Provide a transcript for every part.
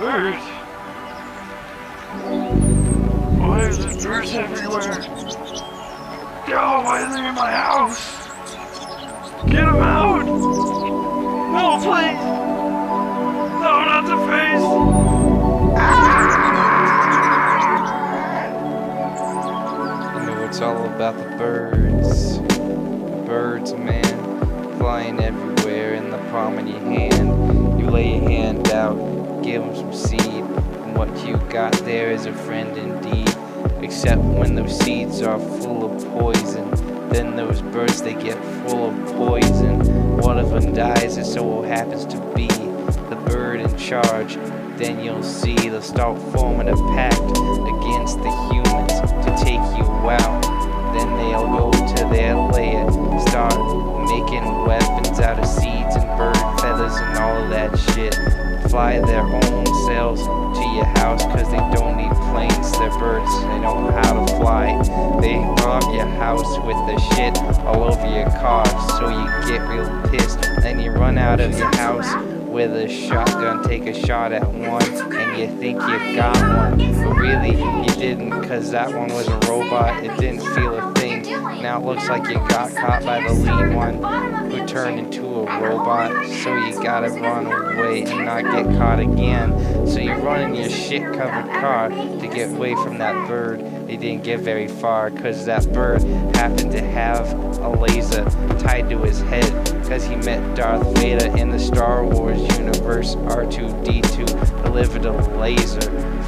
birds. Why is there birds everywhere? Yo, why are they in my house? Get them out! No, please! No, not the face! You know, it's all about the birds. Birds, man, flying everywhere in the palm of your hand. You lay your hand out, give them some seed, and what you got there is a friend indeed. Except when those seeds are full of poison, then those birds, they get full of poison. One of them dies, it so happens to be the bird in charge. Then you'll see they'll start forming a pact against the humans to take you out. Then they'll go to their lair, start making weapons out of seeds and bird feathers and all of that shit. Fly their own selves to your house, cause they don't need planes, they're birds, they know how to fly. They rob your house with the shit all over your car, so you get real pissed. Then you run out of your house with a shotgun, take a shot at one, and you think you got one, but really you didn't, cause that one was a robot. It didn't feel a thing. Now it looks like you got caught by the lead one who turned into a robot, so you gotta run away and not get caught again. So you run in your shit covered car to get away from that bird. They didn't get very far, cause that bird happened to have a laser tied to his head, cause he met Darth Vader in the Star Wars universe. R2-D2 delivered a laser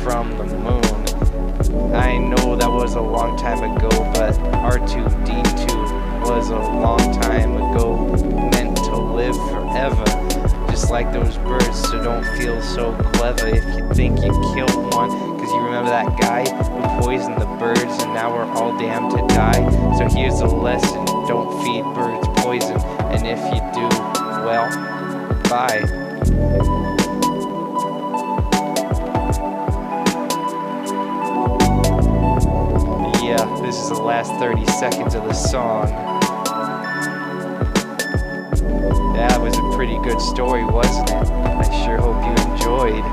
from the moon. I know that was a long time ago, but R2-D2 was a long time ago, meant to live forever, just like those birds. So don't feel so clever if you think you killed one, cause you remember that guy who poisoned the birds and now we're all damned to die. So here's a lesson: don't feed birds poison, and if you do, well, bye. Yeah, this is the last 30 seconds of the song. That was a pretty good story, wasn't it? I sure hope you enjoyed.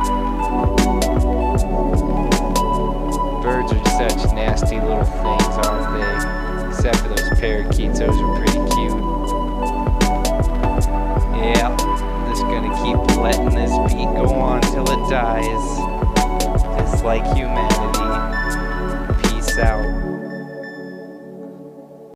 Birds are such nasty little things, aren't they? Except for those parakeets, those are pretty cute. Yeah, I'm just gonna keep letting this beat go on till it dies. Just like humanity. Peace out.